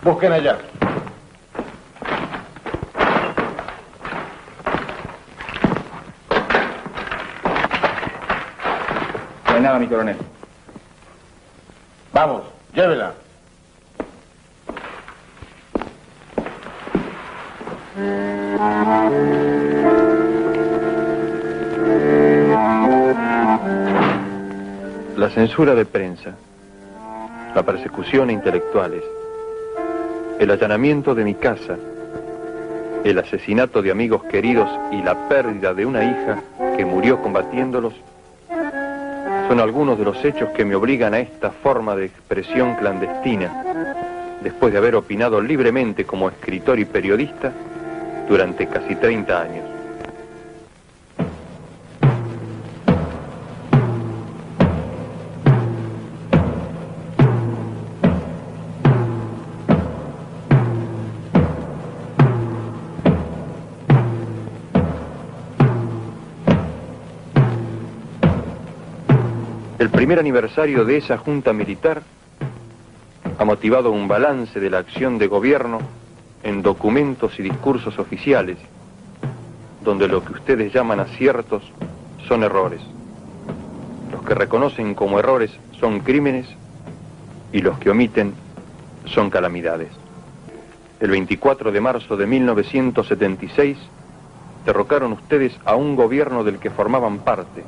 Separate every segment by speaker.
Speaker 1: Busquen allá.
Speaker 2: No hay nada, mi coronel.
Speaker 1: Vamos, llévela.
Speaker 3: La censura de prensa, la persecución a intelectuales, el allanamiento de mi casa, el asesinato de amigos queridos y la pérdida de una hija que murió combatiéndolos son algunos de los hechos que me obligan a esta forma de expresión clandestina, después de haber opinado libremente como escritor y periodista durante casi 30 años. El primer aniversario de esa junta militar ha motivado un balance de la acción de gobierno en documentos y discursos oficiales, donde lo que ustedes llaman aciertos son errores. Los que reconocen como errores son crímenes y los que omiten son calamidades. El 24 de marzo de 1976 derrocaron ustedes a un gobierno del que formaban parte,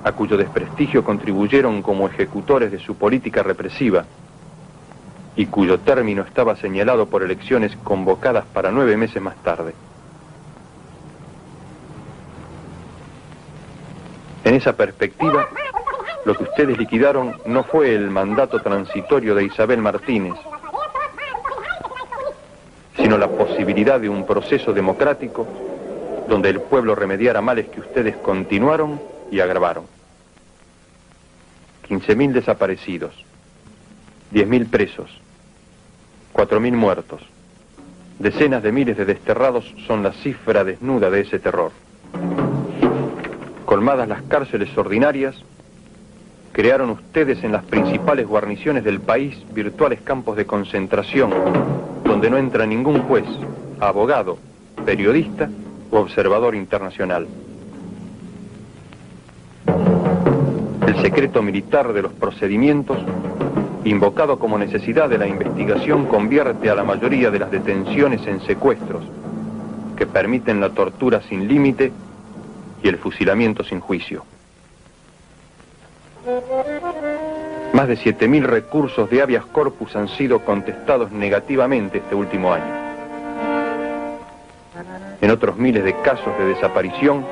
Speaker 3: a cuyo desprestigio contribuyeron como ejecutores de su política represiva y cuyo término estaba señalado por elecciones convocadas para 9 meses más tarde. En esa perspectiva, lo que ustedes liquidaron no fue el mandato transitorio de Isabel Martínez, sino la posibilidad de un proceso democrático donde el pueblo remediara males que ustedes continuaron y agravaron. 15.000 desaparecidos, 10.000 presos, 4.000 muertos, decenas de miles de desterrados son la cifra desnuda de ese terror. Colmadas las cárceles ordinarias, crearon ustedes en las principales guarniciones del país virtuales campos de concentración, donde no entra ningún juez, abogado, periodista o observador internacional. El secreto militar de los procedimientos, invocado como necesidad de la investigación, convierte a la mayoría de las detenciones en secuestros, que permiten la tortura sin límite y el fusilamiento sin juicio. Más de 7.000 recursos de habeas corpus han sido contestados negativamente este último año. En otros miles de casos de desaparición,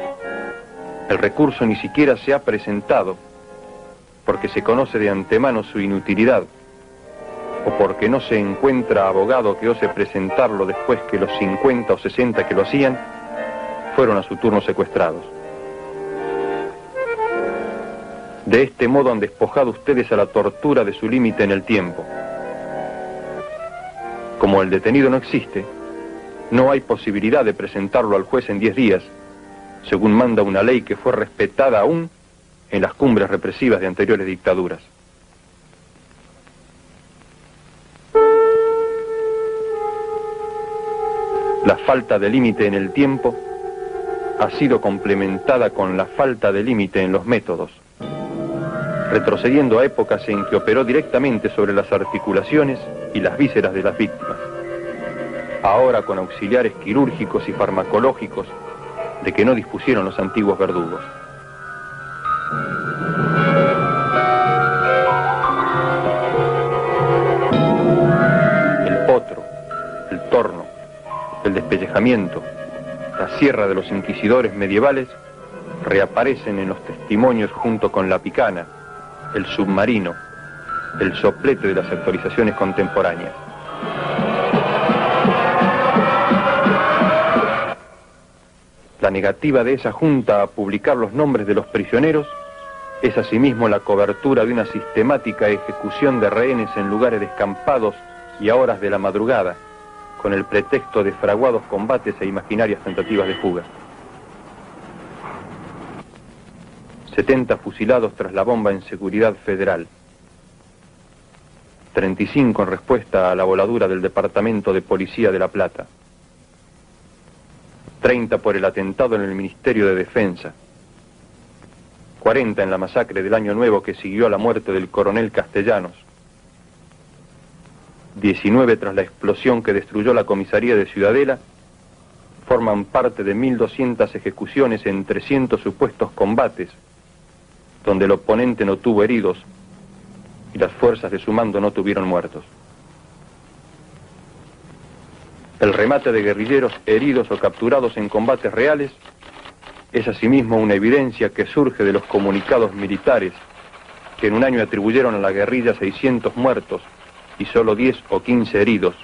Speaker 3: el recurso ni siquiera se ha presentado porque se conoce de antemano su inutilidad o porque no se encuentra abogado que ose presentarlo después que los 50 o 60 que lo hacían fueron a su turno secuestrados. De este modo han despojado ustedes a la tortura de su límite en el tiempo. Como el detenido no existe, no hay posibilidad de presentarlo al juez en 10 días, según manda una ley que fue respetada aún en las cumbres represivas de anteriores dictaduras. La falta de límite en el tiempo ha sido complementada con la falta de límite en los métodos, retrocediendo a épocas en que operó directamente sobre las articulaciones y las vísceras de las víctimas, ahora con auxiliares quirúrgicos y farmacológicos de que no dispusieron los antiguos verdugos. El potro, el torno, el despellejamiento, la sierra de los inquisidores medievales reaparecen en los testimonios junto con la picana, el submarino, el soplete de las actualizaciones contemporáneas. La negativa de esa junta a publicar los nombres de los prisioneros es asimismo la cobertura de una sistemática ejecución de rehenes en lugares descampados y a horas de la madrugada, con el pretexto de fraguados combates e imaginarias tentativas de fuga. 70 fusilados tras la bomba en Seguridad Federal. 35 en respuesta a la voladura del Departamento de Policía de La Plata, 30 por el atentado en el Ministerio de Defensa, 40 en la masacre del Año Nuevo que siguió a la muerte del coronel Castellanos, 19 tras la explosión que destruyó la comisaría de Ciudadela, forman parte de 1.200 ejecuciones en 300 supuestos combates, donde el oponente no tuvo heridos y las fuerzas de su mando no tuvieron muertos. El remate de guerrilleros heridos o capturados en combates reales es asimismo una evidencia que surge de los comunicados militares que en un año atribuyeron a la guerrilla 600 muertos y solo 10 o 15 heridos,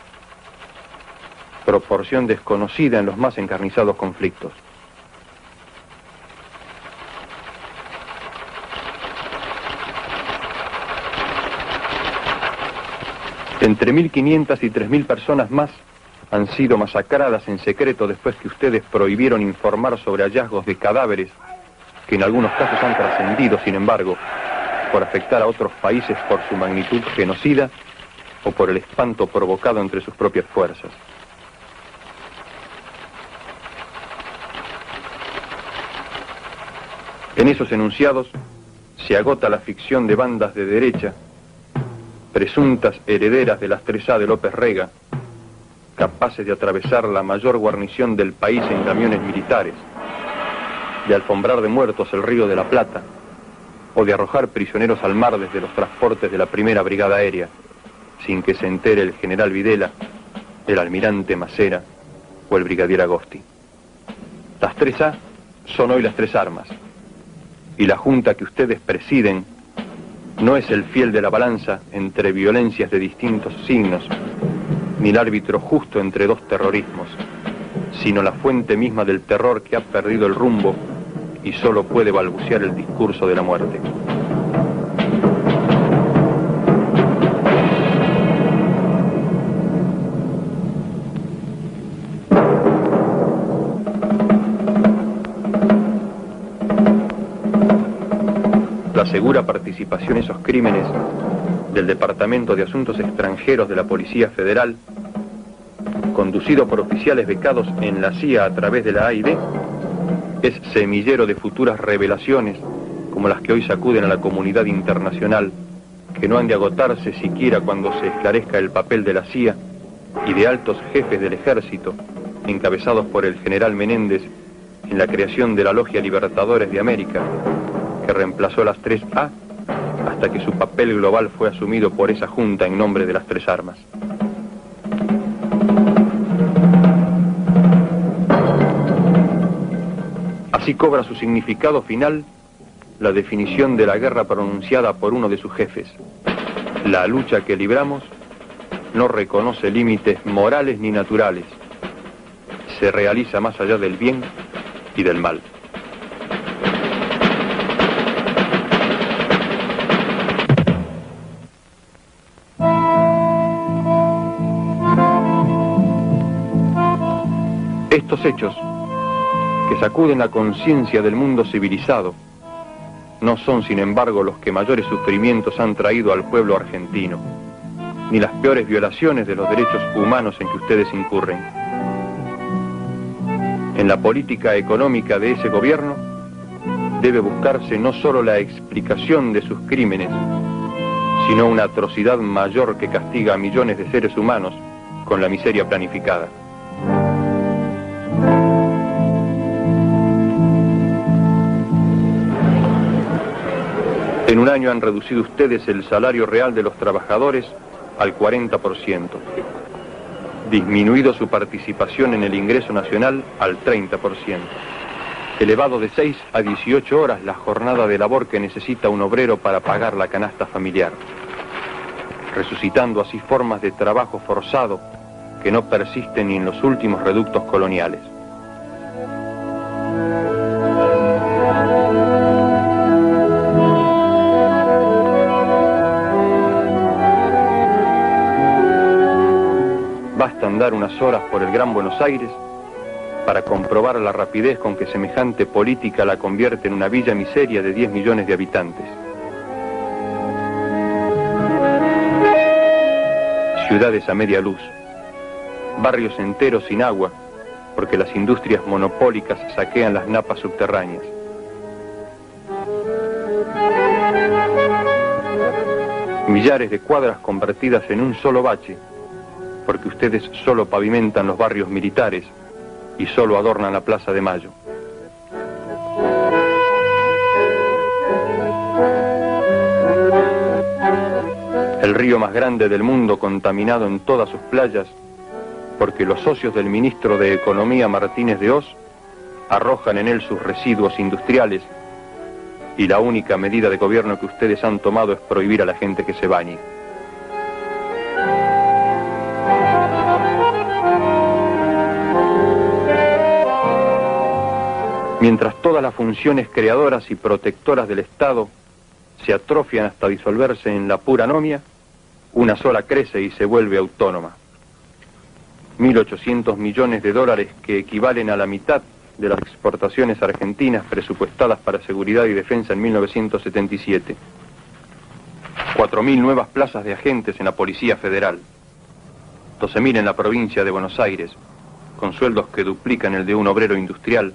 Speaker 3: proporción desconocida en los más encarnizados conflictos. Entre 1.500 y 3.000 personas más han sido masacradas en secreto después que ustedes prohibieron informar sobre hallazgos de cadáveres que en algunos casos han trascendido, sin embargo, por afectar a otros países por su magnitud genocida o por el espanto provocado entre sus propias fuerzas. En esos enunciados se agota la ficción de bandas de derecha, presuntas herederas de las 3A de López Rega, capaces de atravesar la mayor guarnición del país en camiones militares, de alfombrar de muertos el río de la Plata, o de arrojar prisioneros al mar desde los transportes de la Primera Brigada Aérea, sin que se entere el general Videla, el almirante Macera o el brigadier Agosti. Las 3A son hoy las 3 armas, y la junta que ustedes presiden no es el fiel de la balanza entre violencias de distintos signos, ni el árbitro justo entre dos terrorismos, sino la fuente misma del terror que ha perdido el rumbo y solo puede balbucear el discurso de la muerte. La segura participación en esos crímenes del Departamento de Asuntos Extranjeros de la Policía Federal, conducido por oficiales becados en la CIA a través de la AID, es semillero de futuras revelaciones como las que hoy sacuden a la comunidad internacional, que no han de agotarse siquiera cuando se esclarezca el papel de la CIA y de altos jefes del ejército, encabezados por el general Menéndez, en la creación de la Logia Libertadores de América, que reemplazó a las 3A hasta que su papel global fue asumido por esa junta en nombre de las 3 armas. Así cobra su significado final la definición de la guerra pronunciada por uno de sus jefes. La lucha que libramos no reconoce límites morales ni naturales. Se realiza más allá del bien y del mal. Estos hechos, que sacuden la conciencia del mundo civilizado, no son, sin embargo, los que mayores sufrimientos han traído al pueblo argentino, ni las peores violaciones de los derechos humanos en que ustedes incurren. En la política económica de ese gobierno debe buscarse no solo la explicación de sus crímenes, sino una atrocidad mayor que castiga a millones de seres humanos con la miseria planificada. En un año han reducido ustedes el salario real de los trabajadores al 40%, disminuido su participación en el ingreso nacional al 30%, elevado de 6 a 18 horas la jornada de labor que necesita un obrero para pagar la canasta familiar, resucitando así formas de trabajo forzado que no persisten ni en los últimos reductos coloniales. Basta andar unas horas por el Gran Buenos Aires para comprobar la rapidez con que semejante política la convierte en una villa miseria de 10 millones de habitantes. ciudades a media luz, barrios enteros sin agua, porque las industrias monopólicas saquean las napas subterráneas. Millares de cuadras convertidas en un solo bache, porque ustedes solo pavimentan los barrios militares y solo adornan la Plaza de Mayo. El río más grande del mundo contaminado en todas sus playas, porque los socios del ministro de Economía Martínez de Oz arrojan en él sus residuos industriales y la única medida de gobierno que ustedes han tomado es prohibir a la gente que se bañe. Mientras todas las funciones creadoras y protectoras del Estado se atrofian hasta disolverse en la pura anomia, una sola crece y se vuelve autónoma. 1.800 millones de dólares que equivalen a la mitad de las exportaciones argentinas presupuestadas para seguridad y defensa en 1977. 4.000 nuevas plazas de agentes en la Policía Federal. 12.000 en la provincia de Buenos Aires, con sueldos que duplican el de un obrero industrial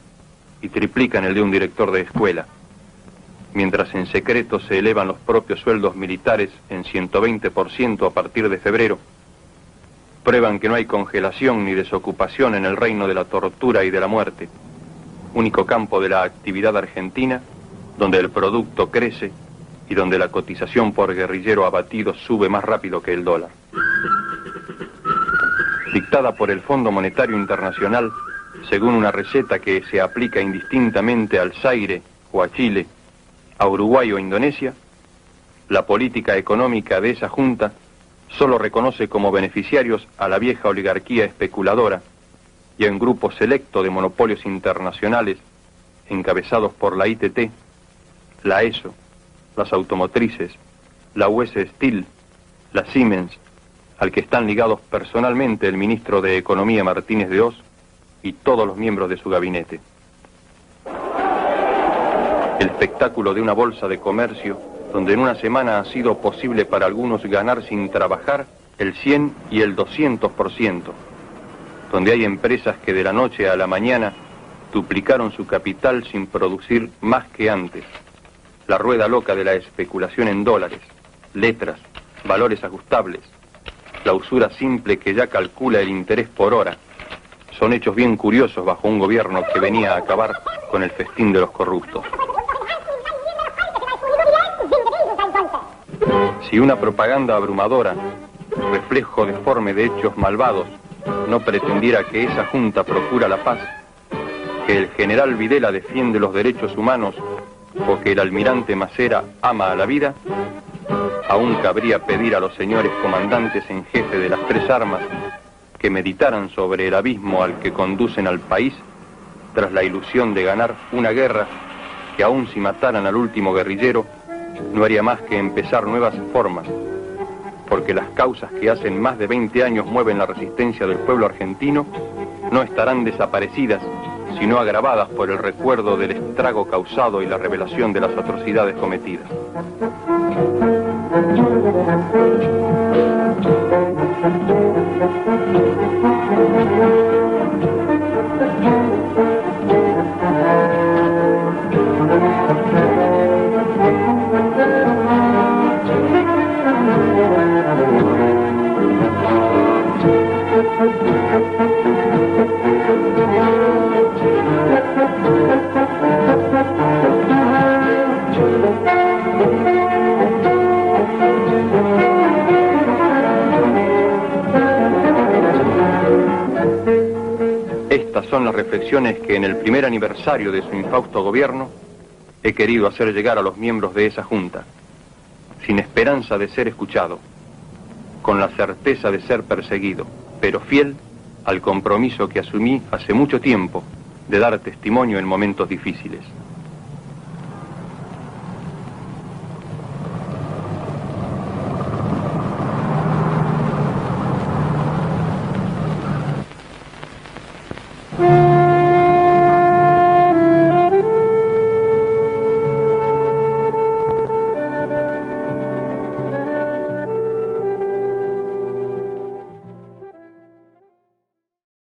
Speaker 3: y triplican el de un director de escuela, mientras en secreto se elevan los propios sueldos militares en 120% a partir de febrero, prueban que no hay congelación ni desocupación en el reino de la tortura y de la muerte, único campo de la actividad argentina donde el producto crece y donde la cotización por guerrillero abatido sube más rápido que el dólar. Dictada por el Fondo Monetario Internacional, según una receta que se aplica indistintamente al Zaire o a Chile, a Uruguay o Indonesia, la política económica de esa junta solo reconoce como beneficiarios a la vieja oligarquía especuladora y a un grupo selecto de monopolios internacionales encabezados por la ITT, la ESO, las automotrices, la US Steel, la Siemens, al que están ligados personalmente el ministro de Economía Martínez de Oz y todos los miembros de su gabinete. El espectáculo de una bolsa de comercio donde en una semana ha sido posible para algunos ganar sin trabajar el 100 y el 200%, donde hay empresas que de la noche a la mañana duplicaron su capital sin producir más que antes. La rueda loca de la especulación en dólares, letras, valores ajustables, la usura simple que ya calcula el interés por hora, son hechos bien curiosos bajo un gobierno que venía a acabar con el festín de los corruptos. Si una propaganda abrumadora, reflejo deforme de hechos malvados, no pretendiera que esa junta procura la paz, que el general Videla defiende los derechos humanos o que el almirante Macera ama a la vida, aún cabría pedir a los señores comandantes en jefe de las tres armas que meditaran sobre el abismo al que conducen al país tras la ilusión de ganar una guerra que aún si mataran al último guerrillero no haría más que empezar nuevas formas, porque las causas que hacen más de 20 años mueven la resistencia del pueblo argentino no estarán desaparecidas, sino agravadas por el recuerdo del estrago causado y la revelación de las atrocidades cometidas. Estas son las reflexiones que en el primer aniversario de su infausto gobierno he querido hacer llegar a los miembros de esa junta, sin esperanza de ser escuchado, con la certeza de ser perseguido, pero fiel al compromiso que asumí hace mucho tiempo de dar testimonio en momentos difíciles.